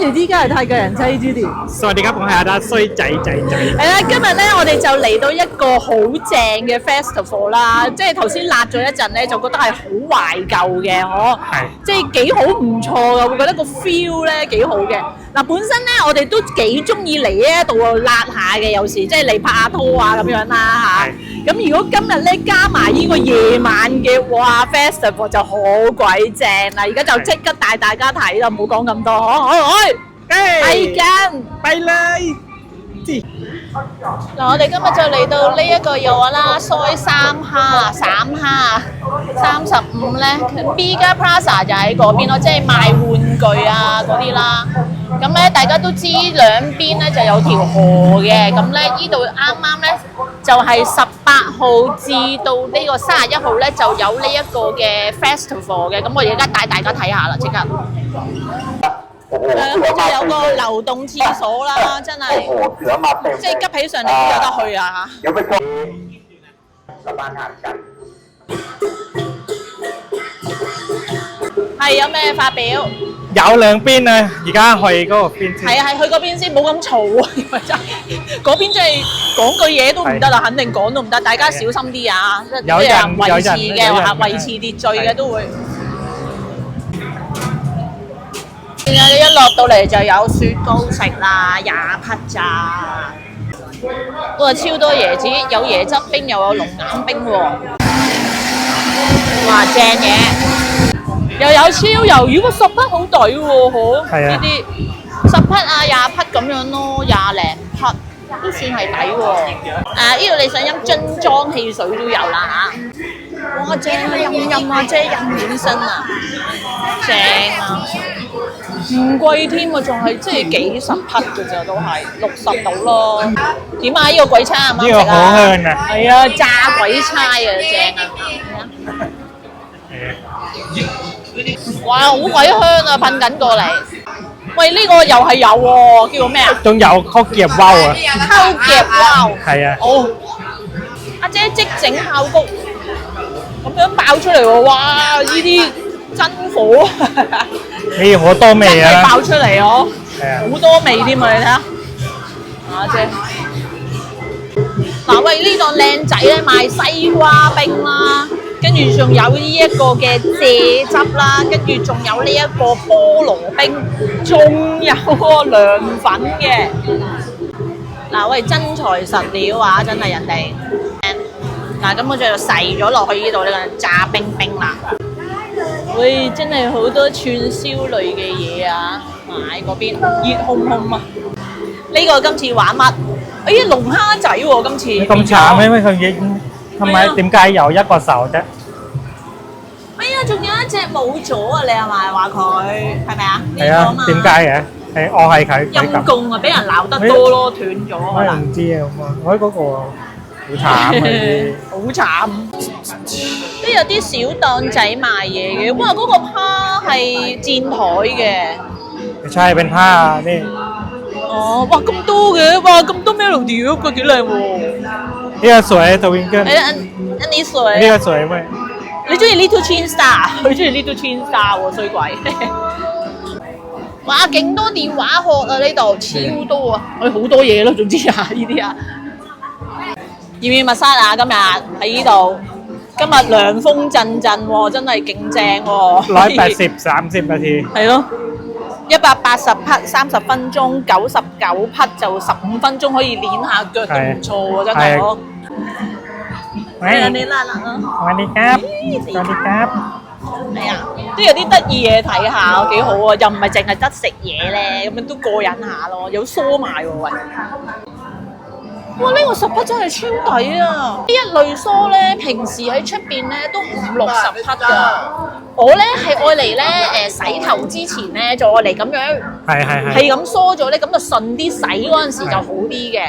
你啲家係泰國人妻之啲。สวัสดีครับผม係阿達衰仔。係啦，今日咧我哋就嚟到一個好正嘅 festival 啦，即係頭先辣咗一陣咧，就覺得係好懷舊嘅，係即係幾好唔錯嘅，會覺得個 feel 咧幾好嘅。嗱，本身咧我哋都幾中意嚟呢一度辣下嘅，有時即係嚟拍下拖啊咁樣啦嚇。咁如果今日咧加埋呢個夜晚嘅哇 festival 就好鬼正啦！而家就即刻帶大家睇啦，唔好講咁多，係緊。ไปเลย嗱，我哋今日就嚟到呢一個有啦，Soi 35咧 ，Biga Plaza 就喺嗰邊咯，即係賣玩具啊嗰啲啦。咁咧大家都知兩邊咧就有條河嘅，咁咧呢度啱啱咧就係18號至到呢個31號咧就有呢一個嘅 festival 嘅，咁我而家帶大家睇下啦，即刻。佢就有個流動廁所啦，真係，即係急起上嚟都有得去啊！係有咩發表？有兩邊啊，而家去嗰個邊先。係啊，係去嗰邊先，冇咁嘈啊！因為真係嗰邊真係講句嘢都唔得啦，肯定講都唔得，大家小心啲啊！有人維持嘅話，維持秩序嘅都會。你一落到嚟就有雪糕食啦，廿匹咋？哇，超多椰子，有椰汁冰又有龍眼冰喎！哇，正嘢！又有超魷魚，哇，10匹好抵喎，嗬！係啊，呢啲10匹啊20匹咁樣咯，廿零匹都算係抵喎。呢度你想飲樽裝汽水都有啦嚇！哇，正啊，飲啊，即係飲滿身啊，正啊！唔貴添啊，仲係即係幾十匹嘅咋，都係60到咯。點啊？呢個鬼差啱唔啱食啊？呢個好香啊！係啊，炸鬼差啊，正啊！哇，好鬼香啊，噴緊過嚟。喂，呢個又係有喎，叫做咩啊？仲有ข้าวเกรี๊ยวว่าว啊！烤夾wow。係啊。哦，阿姐即整爆谷，咁樣爆出嚟喎！哇，呢啲真火。你好多味啊！真係爆出嚟哦，係啊，好多味添啊！你睇下，阿姐。嗱，喂，呢檔靚仔咧賣西瓜冰啦，跟住仲有呢一個嘅蔗汁啦，跟住仲有呢一個菠蘿冰，仲有個涼粉嘅。嗱，喂，真材實料啊，真係人哋。嗱，咁我就噬咗落去呢度呢個炸冰冰啦。喂，真係好多串燒類嘅嘢啊！喺嗰邊熱烘烘啊！呢個今次玩乜？哎呀，龍蝦仔喎！今次咁慘咩？佢影係咪點解有一個手啫？哎呀，仲有一隻冇咗啊！你係咪話佢係咪啊？係啊，點解嘅？係我係佢陰公啊！俾人鬧得多咯，斷咗可能。我唔知啊，咁啊，我喺嗰個好慘啊啲。好慘！都有啲小檔仔賣嘢嘅，哇！嗰個蝦係墊台嘅。ใช่เป็นผ้านี่哦，哇！咁多嘅，哇！咁多 melody 嗰個幾靚喎。呢個水ตัววิงเกิลอันนี้สวย。呢個水咩？你中意 Little Twin Star？ 佢中意 Little Twin Star 喎，衰鬼！哇，勁多電話殼啊！呢度超多啊！好多嘢咯，總之啊，呢啲啊。要唔要密沙啊？今日喺呢度，今日涼風陣陣喎，真係勁正喎。180 30นาที係咯，180匹30分鐘，99匹就15分鐘可以練下腳都唔錯喎，真係咯。你啦啦啊！สวัสดีครับสวัสดีครับ係啊，都有啲得意嘢睇下，幾好啊！又唔係淨係得食嘢咧，咁樣都過癮下咯，有梳埋喎喂！哇！呢個10匹真係超抵啊！呢一類梳咧，平時喺出邊咧都50、60匹㗎。我咧係愛嚟咧洗頭之前咧，就愛嚟咁樣係咁梳咗咧，咁就順啲洗嗰陣時就好啲嘅。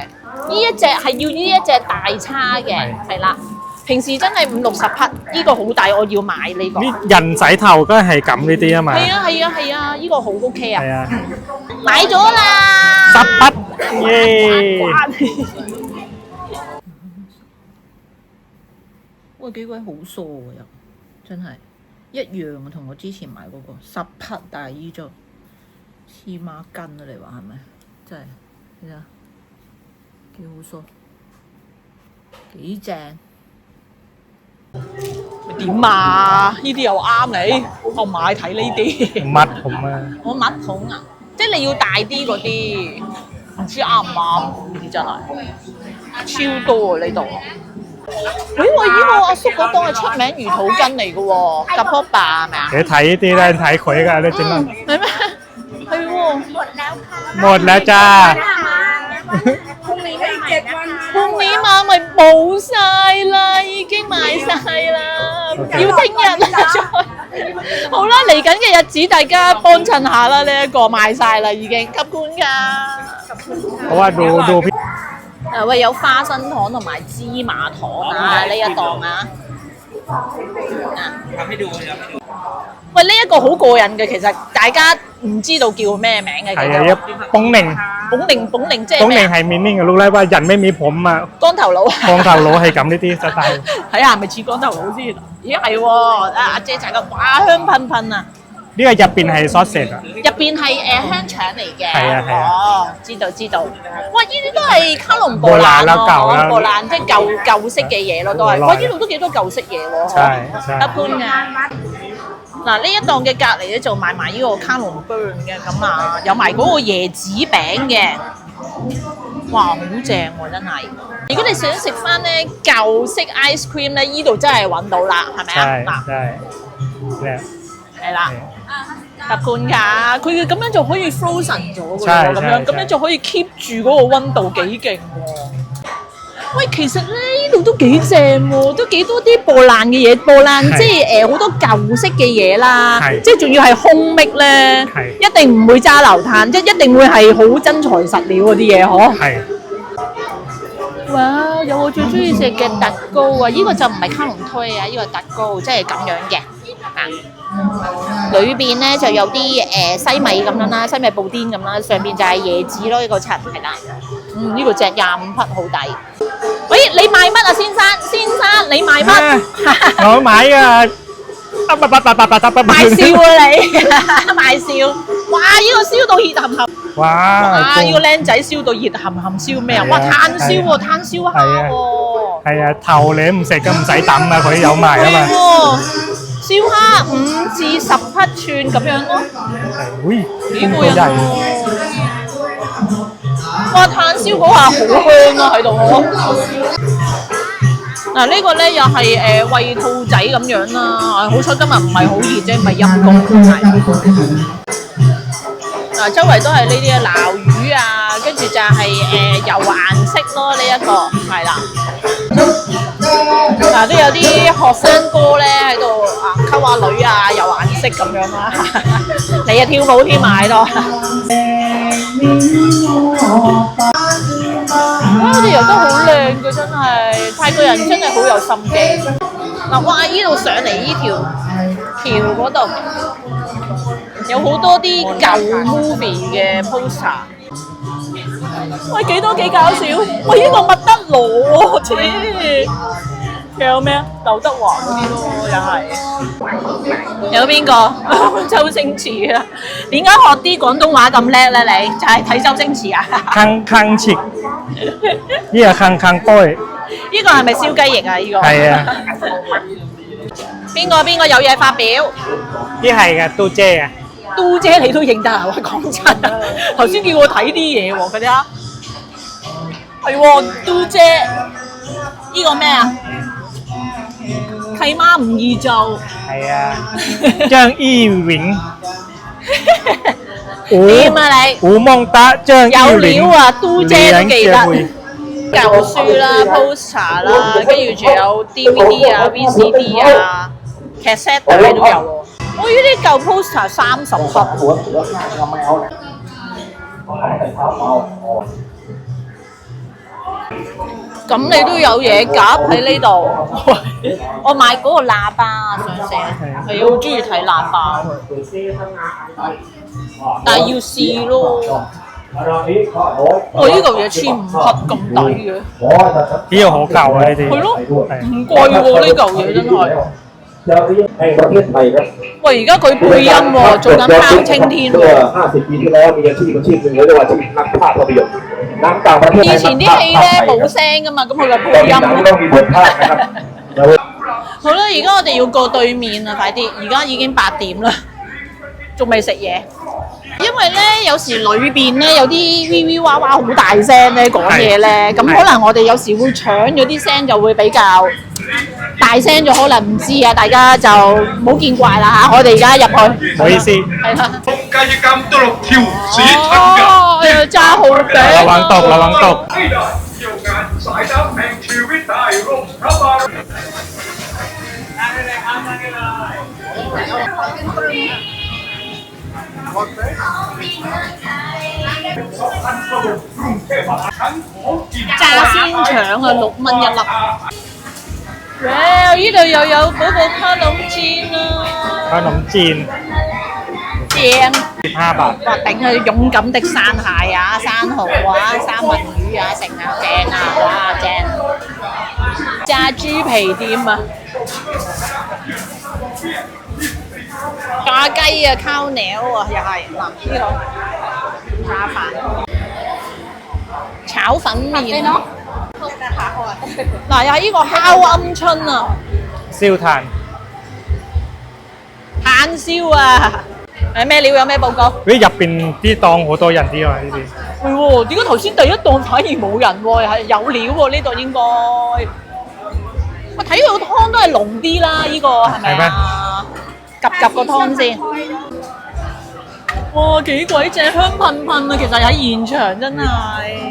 呢一隻係要呢一隻大叉嘅，係啦。平時真係50、60匹，呢個好抵，我要買呢個。人洗頭都係咁呢啲啊嘛。係啊係啊係啊，呢個好 OK 啊。係啊，買咗啦10匹耶！哇，幾鬼好疏喎又，真係一樣啊，同我之前買嗰個10匹，但係依就黐孖筋啊！你話係咪？真係，你睇下幾好梳，幾正。點啊？呢啲又啱你，我唔係睇呢啲。乜咁啊？我蜜桶啊，即係你要大啲嗰啲，唔知啱唔啱呢啲真係超多啊呢度。喂，我呢個阿叔嗰檔係出名魚肚筋嚟嘅喎，夾波霸係咪啊？你睇呢啲咧，睇佢㗎，你整啊！係咩？係喎。หมดแล้วจ้า พรุ่งนี้มา咪冇晒啦，已經賣晒啦，要聽日啦再。好啦，嚟緊嘅日子大家幫襯下啦，呢一個賣晒啦已經，吸官㗎。เพราะว่าดูพี่喂，有花生糖同埋芝麻糖啊，呢一檔啊。喂，呢一個好過癮嘅，其實大家唔知道叫咩名嘅。係啊，一ป๋寧即係咩？ป๋寧係 meaning 嘅รู้แล้วว่า人ไม่มีผม啊光頭佬。光頭佬係咁呢啲สไตล์睇下係咪似光頭佬先？咦係喎，阿姐搽個哇香噴噴啊！呢個入邊係 sausage 啊，入邊係香腸嚟嘅。係啊係啊。哦，知道。哇！呢啲都係卡龍布โบราณ蘭啦舊啦布蘭即係舊式嘅嘢咯，都係。哇！呢度都幾多舊式嘢喎。ใช่一般㗎。嗱，呢一檔嘅隔離咧就賣埋呢個卡龍 burn 嘅，咁啊有埋嗰個椰子餅嘅，哇好正喎真係！如果你想食翻咧舊式 ice cream 咧，呢度真係揾到啦，係咪啊？ใช่เนี่ย係啦，特罐㗎，佢咁樣就可以 frozen 咗㗎喎，咁樣就可以 keep 住嗰個溫度幾勁喎。喂，其實咧呢度都幾正喎，都幾多啲破爛嘅嘢，破爛即係好多舊式嘅嘢啦，即係仲要係空搣咧，一定唔會揸流炭，即係一定會係好真材實料嗰啲嘢，嗬。係。哇！有我最中意食嘅特糕啊！呢個就唔係卡龍推啊，呢個特糕即係咁樣嘅啊。裏邊咧就有啲西米咁樣啦，西米布甸咁啦，上邊就係椰子咯，呢個層係啦。呢個隻25匹好抵。喂，你賣乜啊，先生？先生，你賣乜？我買啊！賣笑啊你！賣笑！哇！呢個燒到熱冚冚。哇！呢個僆仔燒到熱冚冚燒咩啊？哇！炭燒喎，炭燒蝦喎。係啊，頭你唔食嘅唔使抌啊，佢有賣啊嘛。燒蝦5至10匹寸咁樣咯。會幾過癮喎！哇！炭燒嗰下好香啊喺度喎。嗱呢個咧又係餵兔仔咁樣啦。好彩今日唔係好熱啫，唔係陰公真係。嗱，周圍都係呢啲撈魚啊，跟住就係油顏色咯，呢一個係啦。嗱，都有啲學生哥咧喺度啊，溝下女啊，油顏色咁樣啦。你啊跳舞添啊喺度。哇！啲油都好靚嘅，真係泰國人真係好有心機。嗱，哇！依度上嚟呢條橋嗰度有好多啲舊 movie 嘅 poster。喂，幾搞笑！喂，呢個麥德羅喎，黐！仲有咩啊？劉德華嗰啲咯，又係。有邊個？周星馳啊！點解學啲廣東話咁叻咧？你就係睇周星馳啊？鏗切，呢個鏗杯。呢個係咪燒雞翼啊？呢個係啊。邊個有嘢發表？呢係嘅，都姐啊。都姐你都認得啊？喂，講真啊，頭先叫我睇啲嘢喎，嗰啲啊。係喎，都姐。呢個咩啊？契媽唔易做。係啊。張依榮。點啊你？胡孟達、張依榮。有料啊，都姐都記得。舊書啦、poster 啦，跟住仲有 DVD 啊、VCD 啊、cassette 都有喎。我呢啲舊 poster 30匹。咁你都有嘢夾喺呢度。我買嗰個喇叭啊，想寫係好中意睇喇叭，但係要試咯。我呢嚿嘢15匹咁抵嘅，呢個好舊啊！呢啲係咯，唔貴喎呢嚿嘢真係。แห่งประเทศไทยครับ 喂，而家佢配音喎，做緊包青天 เมื่อ 喎。 50 ปีที่แล้วมีอาชีพหนึ่งเรียกว่าอาชีพนักพากย์ภาพยนตร์หนังต่างประเทศ 以前啲戲咧冇聲噶嘛，咁佢就配 ก็มี 音 หนัง 咯。 ต้องมีบทภาคนะครับแล้ว 好啦，而家我哋要過對面啦，快啲！而家已經8點啦，仲未食嘢。因為咧，有時裏邊咧有啲 V V 哇哇好大聲咧講嘢咧，咁可能我哋有時會搶咗啲聲，就會比較大聲咗，可能唔知啊，大家就唔好見怪啦嚇。我哋而家入去，唔好意思，係啦。計咁多六條屎吞哦，炸蠔餅。ระวังตกระวังตก 㗎，耀眼晒得命處於大陸級啊！炸鮮腸啊，6蚊一粒。哇！呢度又有嗰個卡龍煎啦， ขนมจีน 正。 15 บาท 哇！頂啊！勇敢的生蟹啊，生蠔啊，三文魚啊，成啊，正啊，哇，正！炸豬皮店啊，炸雞啊，烤鳥啊，又係嗱呢個炸飯、炒粉麵啊，嗱又係呢個烤鵪鶉啊， ซิ่วถ่าน 炭燒啊！誒咩料有咩報告？ เฮ้ย入邊啲檔好多人啲喎呢啲。係喎，點解頭先第一檔反而冇人喎？係有料喎，呢度應該。我睇佢個湯都係濃啲啦，呢個係咪啊？夾個湯先。哇，幾鬼正，香噴噴啊！其實喺現場真係。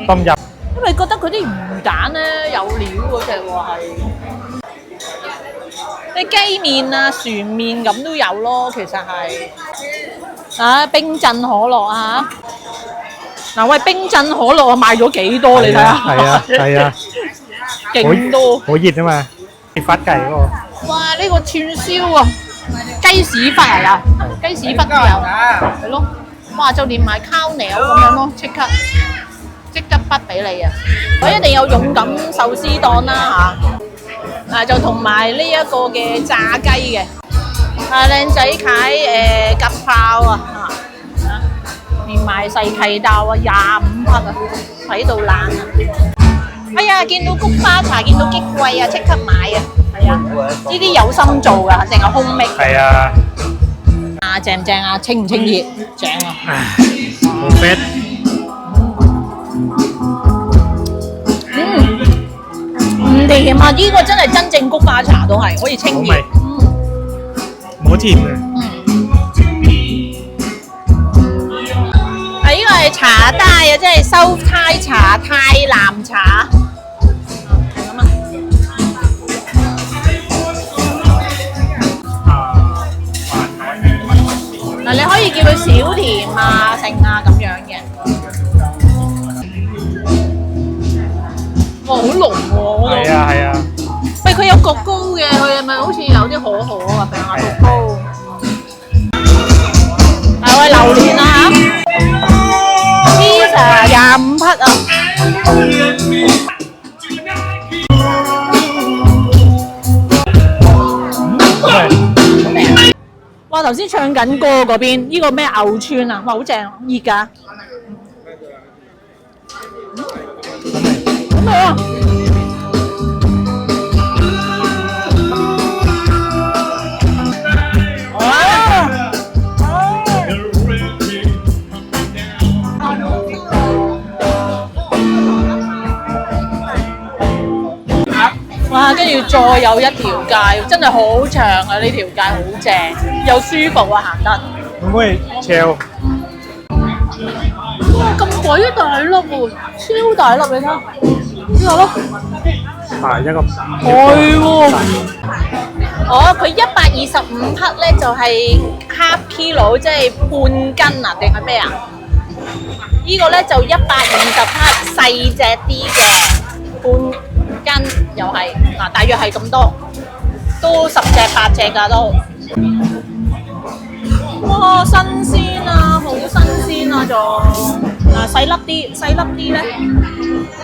ต้มย 因為覺得嗰啲魚蛋咧有料嗰只喎係。啲雞麵啊、船麵咁都有咯，其實係。啊，冰鎮可樂啊嗱喂，冰鎮可樂啊賣咗幾多？你睇下。係啊係啊，勁多。好熱啊嘛，發雞嗰個。哇！呢個串燒啊，雞屎忽嚟啊，雞屎忽都有，係咯。哇！就連埋烤鳥咁樣咯，即刻筆俾你啊！我一定有勇敢壽司檔啦嚇，就同埋呢一個嘅炸雞嘅，靚仔蟹吉炮啊嚇，連埋細契豆啊25匹啊，睇到爛啊！哎呀，見到菊花茶，見到激貴啊，即刻買啊！係啊，呢啲有心做㗎，淨係空味。係啊，啊，正唔正啊？清唔清熱？正啊！好 fit。唔掂啊！呢個真係真正菊花茶都係可以清熱。冇甜嘅。啊，呢個係茶帶啊，即係收胎茶、泰南茶。咁啊。嗱，你可以叫佢小甜啊、剩啊咁樣嘅。哇，好濃喎！嗰度。係啊係啊。喂，佢有焗糕嘅，佢係咪好似有啲可可咁樣啊？焗糕。係喂，榴蓮啊嚇 ，pizza 25匹啊！哇！頭先唱緊歌嗰邊，呢個咩牛串啊？哇，好正，熱㗎。好味啊！哇！跟住再有一條街，真係好長啊！呢條街好正，又舒服啊，行得。會唔會超？哇！咁鬼大粒喎，超大粒，你睇下呢個咯。係一個。係喎。哦，佢125匹咧就係 half kilo， 即係半斤啊，定係咩啊？呢個咧就120匹，細隻啲嘅半斤又係嗱，大約係咁多，都10隻8隻㗎都。哇！新鮮啊，好新鮮啊仲嗱細粒啲咧，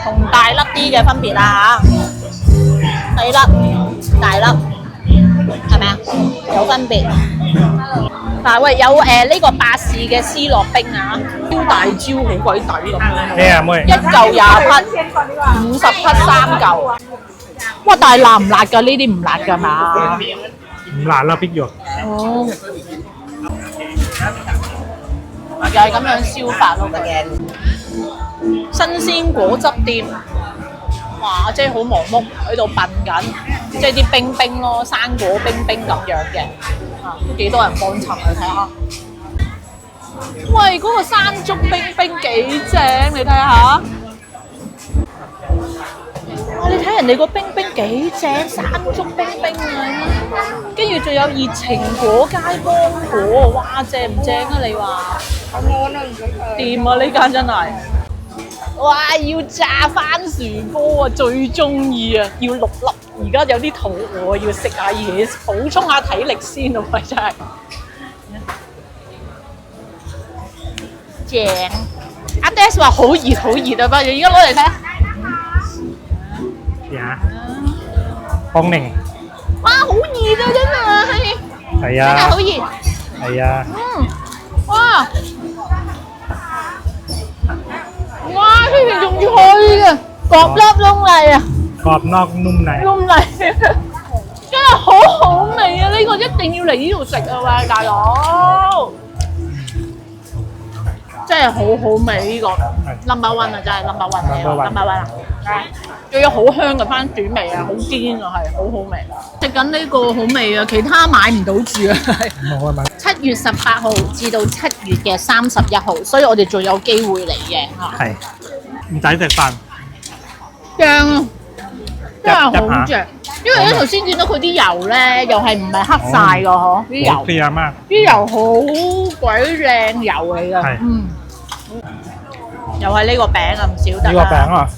同大粒啲嘅分別啊嚇，細粒大粒。係咪啊？有分別。但係喂，有呢個百事嘅思樂冰啊，招大招好鬼抵咁樣。咩啊妹？一嚿20匹，50匹3嚿。哇！但係辣唔辣㗎？呢啲唔辣㗎嘛？唔辣啦，必肉。哦，又係咁樣燒法咯。新鮮果汁店，哇！即係好忙碌喺度笨緊，即係啲冰冰咯，生果冰冰咁樣嘅，都幾多人幫襯啊！睇下，喂，嗰個山竹冰冰幾正，你睇下。哇！你睇人哋個冰冰幾正，山竹冰冰啊，跟住仲有熱情果街芒果，哇！正唔正啊？你話？掂啊！呢間真係。哇！要炸番薯波啊，最中意啊！要6粒，而家有啲肚餓，要食下嘢，補充下體力先啊！喂，真係正。阿 Des 話好熱好熱啊，不如而家攞嚟睇下。呀，光明。哇！好熱啊，真係。係真係啊。好熱。係啊。哇！哇！呢邊仲要開嘅，角粒窿嚟啊！กรอบนอกนุ่มใน窿嚟，真係好好味啊！呢個一定要嚟呢度食啊！喂，大佬，真係好好味呢個 number one 啊！真係 number one 嚟啊 number one 啊！仲有好香嘅番薯味啊，好堅啊，係好好味。食緊呢個好味啊，其他買唔到住啊！冇啊嘛。7月18號至到7月嘅31號，所以我哋仲有機會嚟嘅嚇。係唔使食飯。正啊！真係好正，因為咧頭先見到佢啲油咧，又係唔係黑晒㗎嗬？啲油， clear มาก啲油好鬼靚油嚟㗎。嗯，又係呢個餅啊，唔少得。呢個餅啊！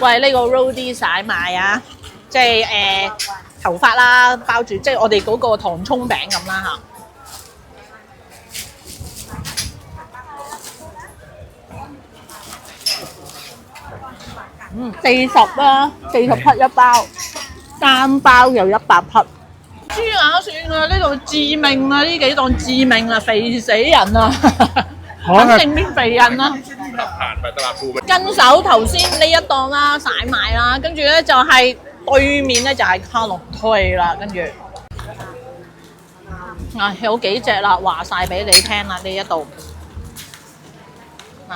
喂，呢個 roadie 曬賣啊，即係頭髮啦，包住即係我哋嗰個糖葱餅咁啦嚇。40啦，40匹一包，單包又100匹。豬牙算啦，呢度致命啊！呢幾檔致命啊，肥死人啊！肯定變肥人啦。跟手頭先呢一檔啦，散賣啦，跟住咧就係對面咧就係卡龍推啦，跟住有幾隻啦，話晒俾你聽啦，呢一度嗱。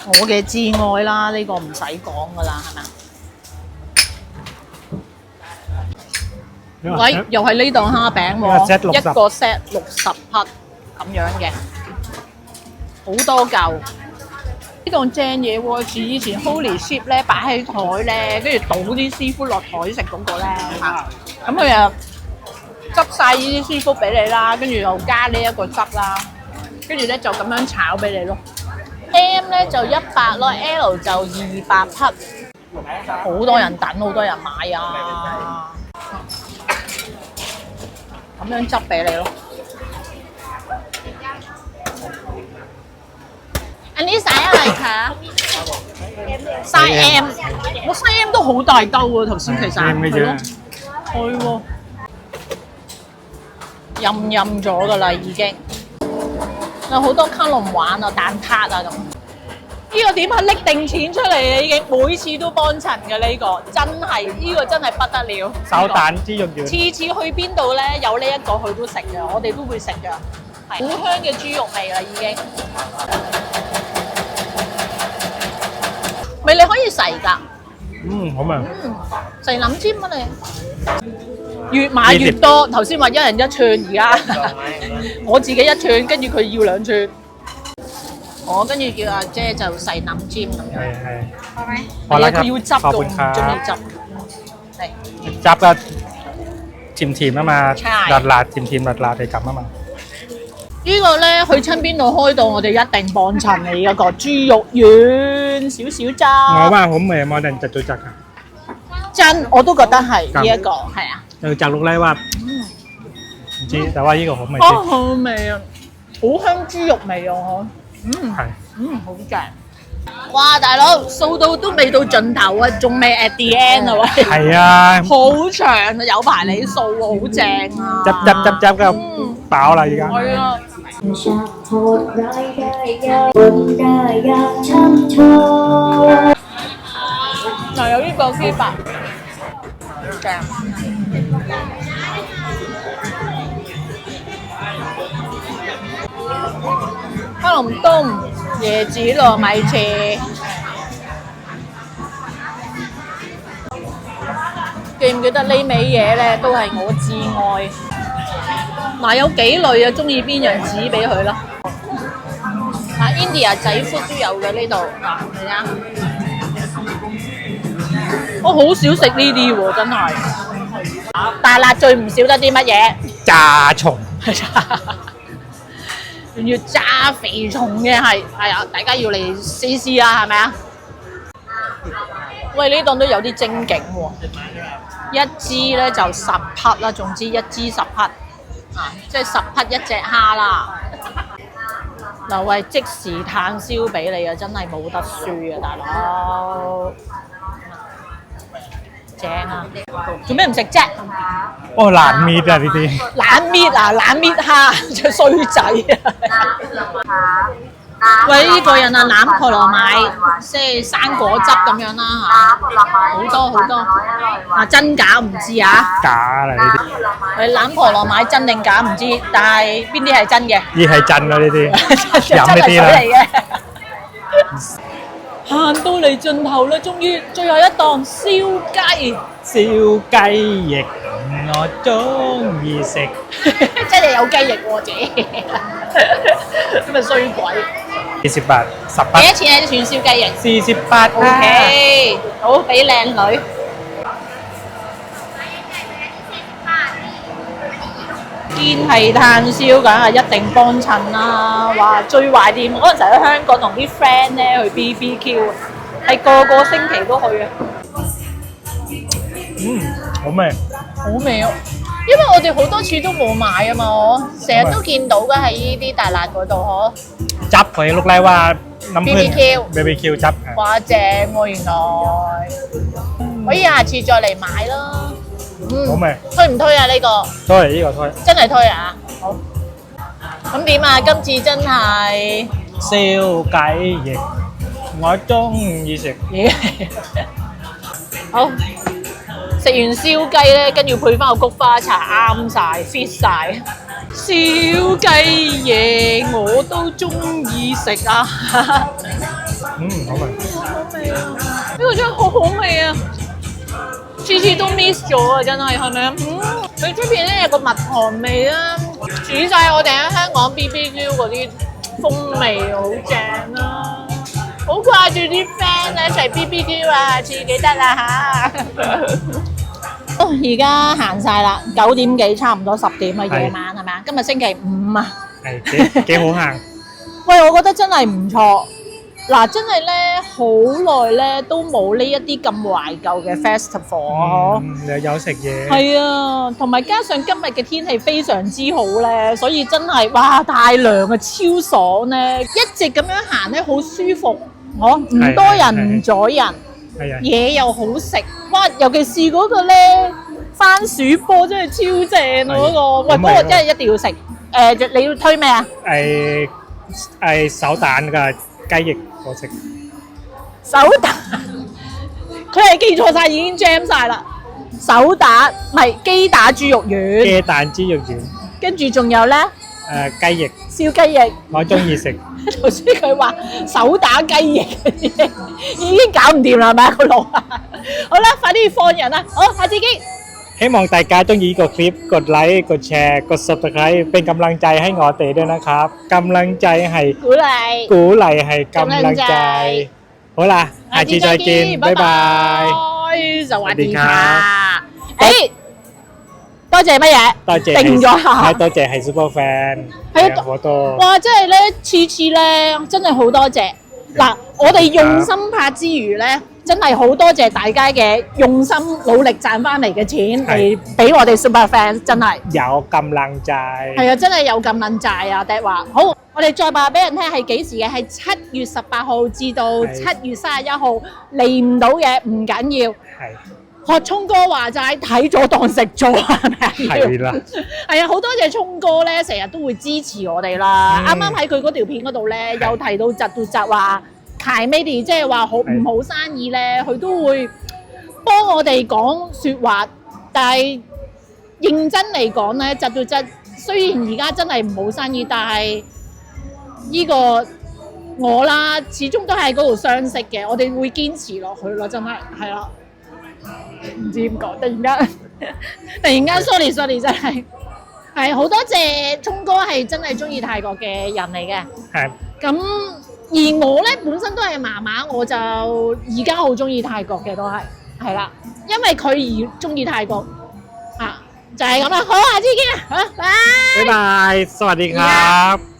我嘅至愛啦，呢個唔使講噶啦，係咪啊？喂，又係呢檔蝦餅喎，一個 set 60匹咁樣嘅，好多嚿。呢檔正嘢喎，似以前 Holy Ship 咧擺喺台咧，跟住倒啲師傅落台食嗰個咧嚇。咁佢又執晒呢啲師傅俾你啦，跟住又加呢一個汁啦，跟住咧就咁樣炒俾你咯。M 咧就100咯 ，L 就200匹，好多人等，好多人買啊！咁樣執俾你咯。อันนี้ไซส์อะไรคะไซส์ M， 我ไซส์ M 都好大兜喎，頭先其實係咯，係喎，任咗㗎啦已經。有好多卡龍玩啊、蛋撻啊咁。呢個點係拎定錢出嚟嘅已經，每次都幫襯嘅呢個，真係呢個真係不得了。手蛋豬肉丸。次次去邊度咧有呢一個佢都食嘅，我哋都會食嘅，係好香嘅豬肉味啦已經。咪你可以洗㗎。好味。洗諗尖啊你。越買越多，頭先話一人1串，而家我自己1串，跟住佢要2串。我跟住叫阿姐就細冧尖咁樣。係。係啊，佢要汁㗎，我唔中意汁。係。汁ก็甜啊嘛，辣甜辣地咁啊嘛。呢個咧去親邊度開到，我哋一定幫襯你嗰個豬肉丸少少渣。我話好味，我哋就จัก啊。真，我都覺得係呢一個，係啊。จากลูกไร่ว่า唔知，แต่ว่า呢個好味啲。好味啊，好香豬肉味啊，係。好正。哇！大佬掃到都未到盡頭啊，仲未 at the end 啊喂！係啊，好長啊，有排你掃喎，好正啊！執咁飽啦而家。係啊，就有呢個 feedback，正。黑龍東椰子糯米糍，記唔記得呢味嘢咧？都係我至愛。嗱，有幾類啊？中意邊樣指俾佢啦。India 仔 food 都有嘅呢度，嚟啊！我好少食呢啲喎，真係。大辣最唔少得啲乜嘢？炸蟲。仲要炸肥蟲嘅係啊！大家要嚟試試啊，係咪啊？喂，呢檔都有啲精景喎，一支咧就10匹啦，總之一支10匹啊，即係10匹一隻蝦啦。嗱，喂，即時炭燒俾你啊，真係冇得輸啊，大佬！正啊！做咩唔食啫？哦，冷搣啊呢啲。冷搣啊，冷搣蝦，隻衰仔啊！喂，呢個人啊，攬婆羅米，即係生果汁咁樣啦嚇，好多好多。啊，真假唔知啊。假啦呢啲。佢攬婆羅米真定假唔知，但係邊啲係真嘅？呢係真㗎呢啲，飲真係水呢啲啦。嚟嘅。行到嚟盡頭啦，終於最後一檔燒雞。燒雞翼我中意食。真係有雞翼喎，姐。咁咪衰鬼。48 10幾多錢啊？一串燒雞翼48 ？OK，好，俾靚女。堅係炭燒，梗係一定幫襯啦！哇，最懷念嗰陣時喺香港同啲 friend 咧去 BBQ，係個個星期都去啊！好味。好味啊！因為我哋好多次都冇買啊嘛，我成日都見到嘅喺呢啲大辣嗰度嗬。汁佢碌嚟話น้ำผึ้ง BBQ 汁。哇，正喎原來，可以下次再嚟買啦。好味。推唔推啊呢個？推呢個推。真係推啊！好。咁點啊？今次真係燒雞翼，我中意食。好。食完燒雞咧，跟住配翻個菊花茶，啱晒 fit 晒。燒雞翼我都中意食啊！好味。好味啊！呢個真係好好味啊！次次都 miss 咗啊！真係係咪啊？佢出邊咧有個蜜糖味啦，煮晒我哋喺香港 BBQ 嗰啲風味，好正啦！好掛住啲 friend 咧一齊 BBQ 啊！下次記得啦嚇。而家行晒啦，9點幾，差唔多10點啊，夜晚係咪啊？今日星期5啊。係幾好行。喂，我覺得真係唔錯。嗱，真係咧，好耐咧都冇呢一啲咁懷舊嘅 festival 又有食嘢。係啊，同埋加上今日嘅天氣非常之好咧，所以真係哇太涼啊，超爽咧！一直咁樣行咧，好舒服，唔多人唔阻人，嘢又好食，哇！尤其是嗰個咧番薯波真係超正啊！嗰個，喂，嗰個真係一定要食。你要推咩啊？係手蛋㗎雞翼我食。手蛋，佢係記錯晒，已經 jam 晒啦。手蛋唔係雞打豬肉丸，雞蛋豬肉丸，跟住仲有咧雞翼，燒雞翼，我中意食。頭先佢話手打雞翼已經搞唔掂啦，係咪啊個腦啊？好啦，快啲放人啦！好，下次見。希望大家中意呢個 clip กดไลค์กดแชร์กด subscribe เป็นกำลังใจให้งอเตด้วยนะครับกำลังใจให้鼓勵ให้กำลังใจ好啦下次再見拜拜สวัสดีค่ะ多謝乜嘢？多謝定咗下，多謝係 super fan 係啊好多哇！真係咧，次次咧真係好多謝嗱，我哋用心拍之餘咧，真係好多謝大家嘅用心努力賺翻嚟嘅錢，係嚟俾我哋 Super Fans，真係有กำลังใจ係啊，真係有咁撚債啊！爹話好，我哋再話俾人聽係幾時嘅？係7月18號至到7月31號嚟唔到嘅唔緊要。係學聰哥話齋睇咗當食咗係咪啊？係啦，係啊，好多謝聰哥咧，成日都會支持我哋啦。啱啱喺佢嗰條片嗰度咧，有提到窒到窒話凱美哋，即係話好唔好生意咧，佢都會幫我哋講説話。但係認真嚟講咧，窒到窒雖然而家真係唔好生意，但係呢個我啦，始終都喺嗰度相識嘅，我哋會堅持落去咯，真係係啦。唔知點講，突然間 sorry 真係好多謝聰哥係真係中意泰國嘅人嚟嘅。係咁而我咧本身都係麻麻，我就而家好中意泰國嘅都係啦，因為佢而中意泰國啊，就係咁啦。好，下次見啦，好，拜拜。บ๊ายบายสวัสดีครับ